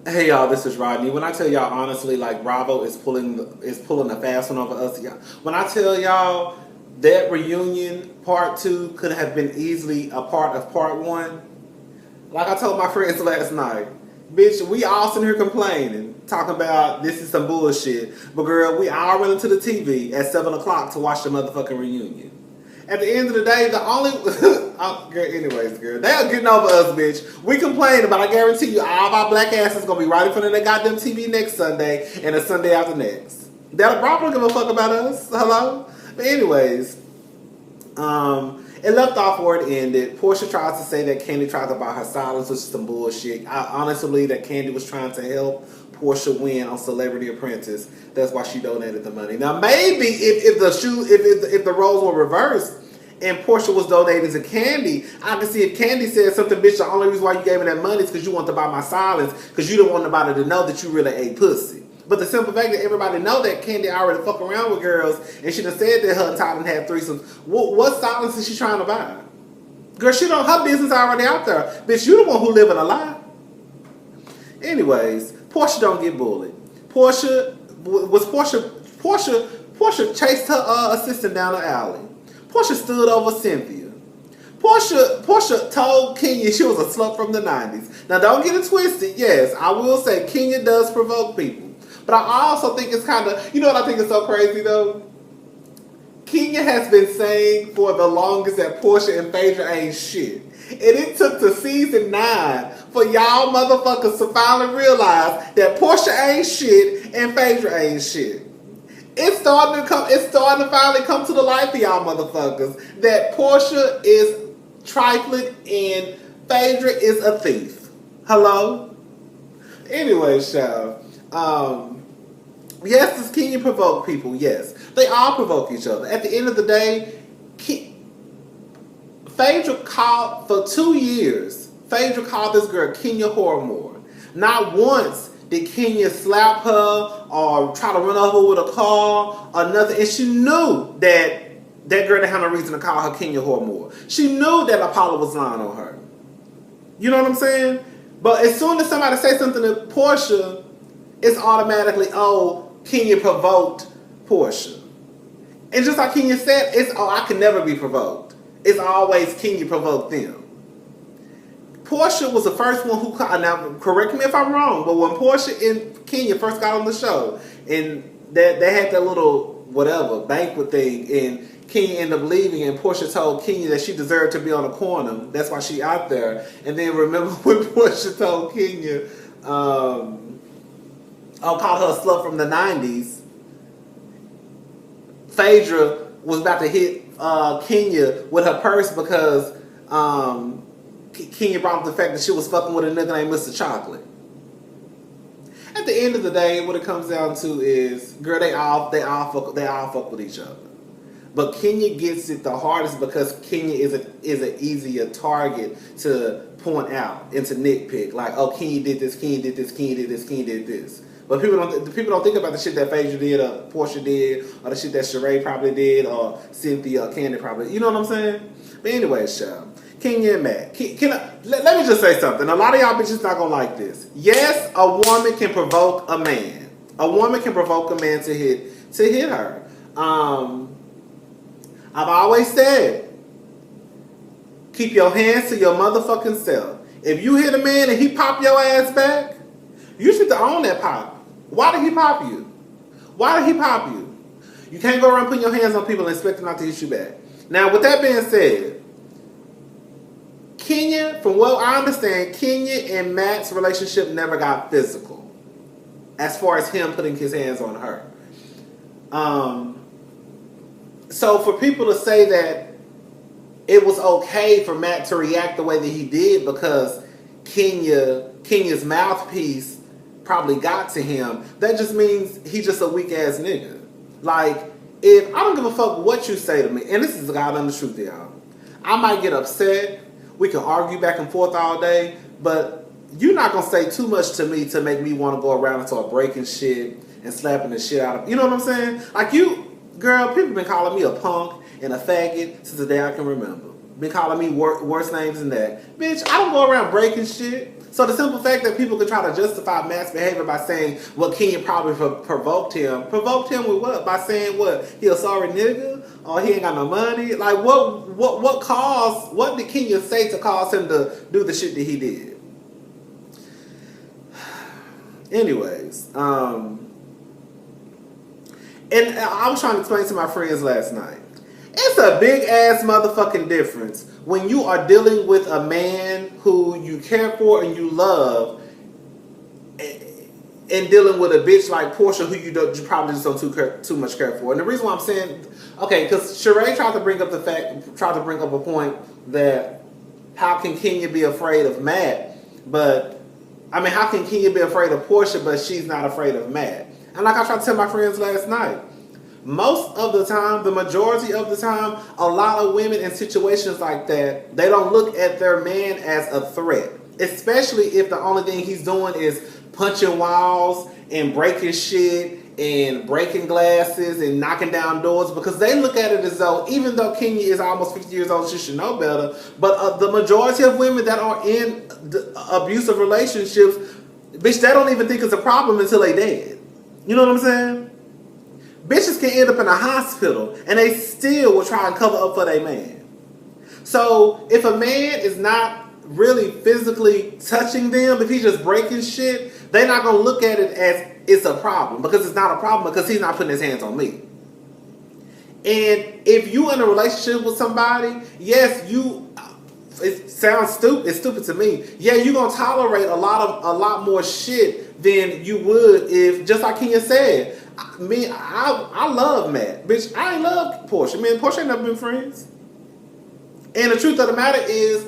Hey y'all, this is Rodney. When I tell y'all honestly, like Bravo is pulling a fast one over us, y'all. When I tell y'all that reunion part two could have been easily a part of part one, like I told my friends last night, bitch, we all sitting here complaining, talking about this is some bullshit. But girl, we all running to the TV at 7 o'clock to watch the motherfucking reunion. At the end of the day, the only anyways, girl, they're getting over us, bitch. We complain, but I guarantee you, all of our black asses gonna be right in front of that goddamn TV next Sunday and the Sunday after next. That Bravo don't give a fuck about us. Hello. But anyways, it left off where it ended. Portia tries to say that Candy tried to buy her silence, which is some bullshit. I honestly believe that Candy was trying to help Portia win on Celebrity Apprentice. That's why she donated the money. Now maybe if the roles were reversed and Portia was donating to Candy, I can see if Candy said something, bitch, the only reason why you gave me that money is because you want to buy my silence, because you don't want nobody to know that you really ate pussy. But the simple fact that everybody know that Candy already fuck around with girls, and she done said that her and Tyler had threesomes, what silence is she trying to buy? Girl, her business already out there. Bitch, you the one who live in a lie. Anyways, Portia don't get bullied. Portia chased her assistant down the alley. Portia stood over Cynthia. Portia told Kenya she was a slut from the 90s. Now don't get it twisted. Yes, I will say Kenya does provoke people. But I also think it's kind of, you know what I think is so crazy though? Kenya has been saying for the longest that Portia and Phaedra ain't shit. And it took to season 9 for y'all motherfuckers to finally realize that Portia ain't shit and Phaedra ain't shit. It's starting to finally come to the light for y'all motherfuckers that Portia is trifling and Phaedra is a thief. Hello? Anyway, y'all. Yes, does Kenya provoke people? Yes. They all provoke each other. At the end of the day, Phaedra called, for 2 years, Phaedra called this girl Kenya Hormore. Not once did Kenya slap her or try to run over with a car or nothing. And she knew that girl didn't have no reason to call her Kenya Hormore. She knew that Apollo was lying on her. You know what I'm saying? But as soon as somebody says something to Portia, it's automatically, oh, Kenya provoked Portia. And just like Kenya said, I can never be provoked. It's always Kenya provoked them. Portia was the first one who, now correct me if I'm wrong, but when Portia and Kenya first got on the show, and they had that little, whatever, banquet thing, and Kenya ended up leaving, and Portia told Kenya that she deserved to be on the corner. That's why she out there. And then remember when Portia told Kenya, called her a slut from the 90s, Phaedra was about to hit Kenya with her purse because Kenya brought up the fact that she was fucking with a nigga named Mr. Chocolate. At the end of the day, what it comes down to is, girl, they all fuck with each other. But Kenya gets it the hardest because Kenya is an easier target to point out and to nitpick. Like, oh, Kenya did this, Kenya did this, Kenya did this, Kenya did this. But people don't think about the shit that Phaedra did, or Portia did, or the shit that Sheree probably did, or Cynthia or Candy probably. You know what I'm saying? But anyway, child. Kenya and Matt. Let me just say something. A lot of y'all bitches not gonna like this. Yes, a woman can provoke a man. A woman can provoke a man to hit her. I've always said, keep your hands to your motherfucking self. If you hit a man and he pop your ass back, you should own that pop. Why did he pop you? Why did he pop you? You can't go around putting your hands on people and expect them not to hit you back. Now, with that being said, Kenya, from what I understand, Kenya and Matt's relationship never got physical, as far as him putting his hands on her. So for people to say that it was okay for Matt to react the way that he did because Kenya's mouthpiece probably got to him, that just means he's just a weak ass nigga. Like, if I don't give a fuck what you say to me, and this is the God honest truth, y'all, I might get upset. We can argue back and forth all day, but you're not gonna say too much to me to make me want to go around and start breaking shit and slapping the shit out of, you know what I'm saying? Like, girl, people been calling me a punk and a faggot since the day I can remember. Been calling me worse names than that. Bitch, I don't go around breaking shit. So the simple fact that people can try to justify Matt's behavior by saying, well, Kenya probably provoked him. Provoked him with what? By saying what? He a sorry nigga? Or he ain't got no money? Like, what did Kenya say to cause him to do the shit that he did? Anyways, and I was trying to explain to my friends last night. It's a big ass motherfucking difference when you are dealing with a man who you care for and you love, and dealing with a bitch like Portia who you probably just don't too much care for. And the reason why I'm saying, okay, because Sheree tried to bring up a point that how can Kenya be afraid of Matt, but I mean, how can Kenya be afraid of Portia, but she's not afraid of Matt? And like I tried to tell my friends last night, most of the time, the majority of the time, a lot of women in situations like that, they don't look at their man as a threat. Especially if the only thing he's doing is punching walls and breaking shit and breaking glasses and knocking down doors, because they look at it as though, even though Kenya is almost 50 years old, she should know better, but the majority of women that are in abusive relationships, bitch, they don't even think it's a problem until they dead. You know what I'm saying? Bitches can end up in a hospital and they still will try and cover up for their man. So if a man is not really physically touching them, if he's just breaking shit, they're not going to look at it as it's a problem, because it's not a problem because he's not putting his hands on me. And if you in a relationship with somebody, yes, it sounds stupid. It's stupid to me. Yeah, you're going to tolerate a lot more shit than you would if, just like Kenya said, I love Matt. Bitch, I ain't love Portia. Me and Portia ain't never been friends. And the truth of the matter is,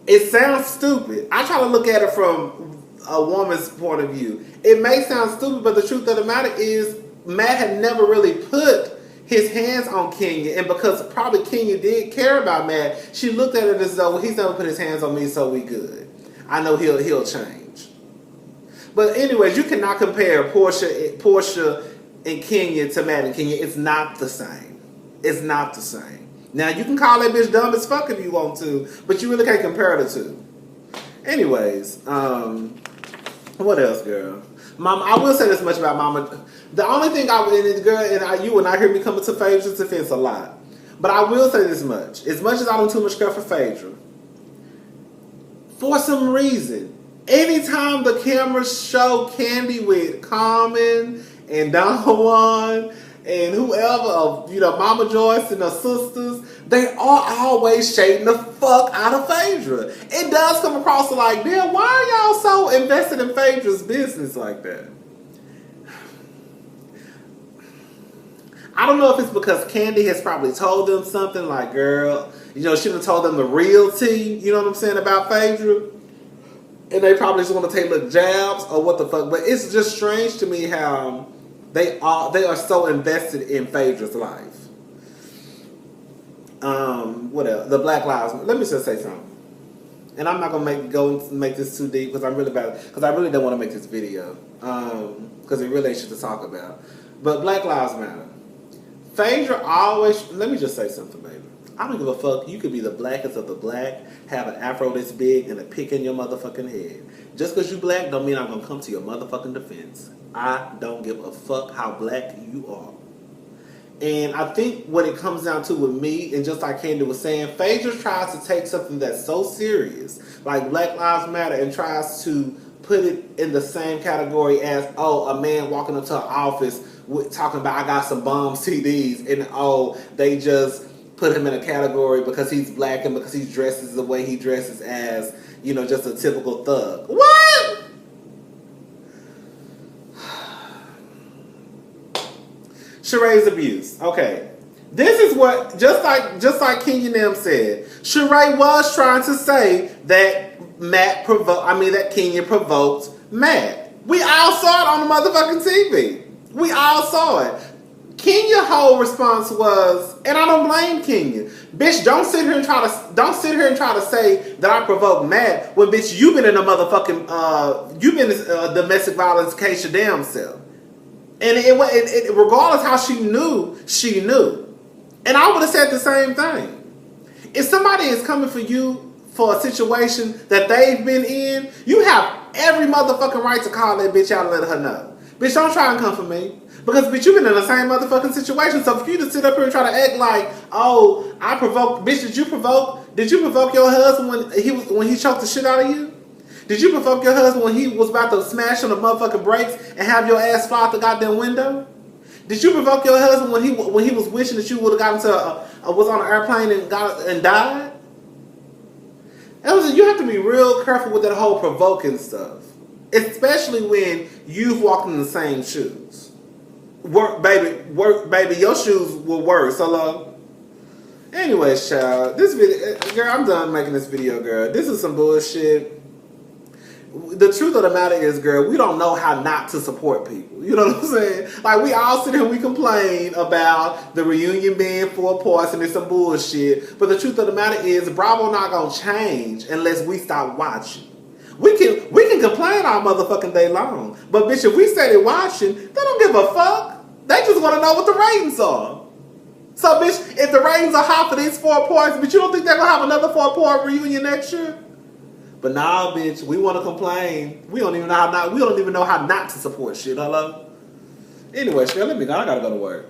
it sounds stupid. I try to look at it from a woman's point of view. It may sound stupid, but the truth of the matter is, Matt had never really put his hands on Kenya. And because probably Kenya did care about Matt, she looked at it as though, well, he's never put his hands on me, so we good. I know he'll change. But anyways, you cannot compare Portia and Kenya to Matt and Kenya. It's not the same. It's not the same. Now, you can call that bitch dumb as fuck if you want to, but you really can't compare the two. Anyways, what else, girl? Mama, I will say this much about Mama. The only thing you will not hear me coming to Phaedra's defense a lot. But I will say this much. As much as I don't too much care for Phaedra, for some reason, anytime the cameras show Candy with Carmen and Don Juan and whoever, Mama Joyce and her sisters, they are always shading the fuck out of Phaedra. It does come across like, damn, why are y'all so invested in Phaedra's business like that? I don't know if it's because Candy has probably told them something like, girl, she done told them the real tea, you know what I'm saying, about Phaedra. And they probably just want to take little jabs or what the fuck. But it's just strange to me how they are so invested in Phaedra's life. What else? The Black Lives Matter. Let me just say something. And I'm not gonna make this too deep because I'm really bad. Because I really don't want to make this video. Because it really ain't shit to talk about. But Black Lives Matter. Phaedra always. Let me just say something, baby. I don't give a fuck. You could be the blackest of the black, have an afro this big, and a pick in your motherfucking head. Just because you black don't mean I'm going to come to your motherfucking defense. I don't give a fuck how black you are. And I think what it comes down to with me, and just like Candy was saying, Phaedra tries to take something that's so serious, like Black Lives Matter, and tries to put it in the same category as, a man walking into an office talking about, I got some bomb CDs, and they just put him in a category because he's black and because he dresses the way he dresses as, just a typical thug. What? Sheree's abuse. Okay. This is what, just like Kenya Nim said, Sheree was trying to say that that Kenya provoked Matt. We all saw it on the motherfucking TV. We all saw it. Kenya's whole response was, and I don't blame Kenya. Bitch, don't sit here and try to say that I provoked Matt when, bitch, you've been in a motherfucking you've been in a domestic violence case your damn self. And it regardless how she knew. And I would have said the same thing. If somebody is coming for you for a situation that they've been in, you have every motherfucking right to call that bitch out and let her know. Bitch, don't try and come for me. Because, bitch, you've been in the same motherfucking situation. So for you to sit up here and try to act like, oh, I provoked, bitch, did you provoke your husband when he choked the shit out of you? Did you provoke your husband when he was about to smash on the motherfucking brakes and have your ass fly out the goddamn window? Did you provoke your husband when he was wishing that you would have gotten to was on an airplane and died? You have to be real careful with that whole provoking stuff, especially when you've walked in the same shoes. Work, baby. Your shoes were worse. Hello. Anyways, child, this video, girl, I'm done making this video, girl. This is some bullshit. The truth of the matter is, girl, we don't know how not to support people. You know what I'm saying? Like, we all sit here and we complain about the reunion being 4 parts and it's some bullshit. But the truth of the matter is, Bravo not gonna change unless we stop watching. We can complain all motherfucking day long. But bitch, if we started watching, they don't give a fuck. They just want to know what the ratings are. So bitch, if the ratings are high for these 4 parts, but you don't think they're gonna have another 4-part reunion next year? But nah, bitch, we want to complain. We don't even know how not to support shit. Hello. Anyway, Shell, let me go. I gotta go to work.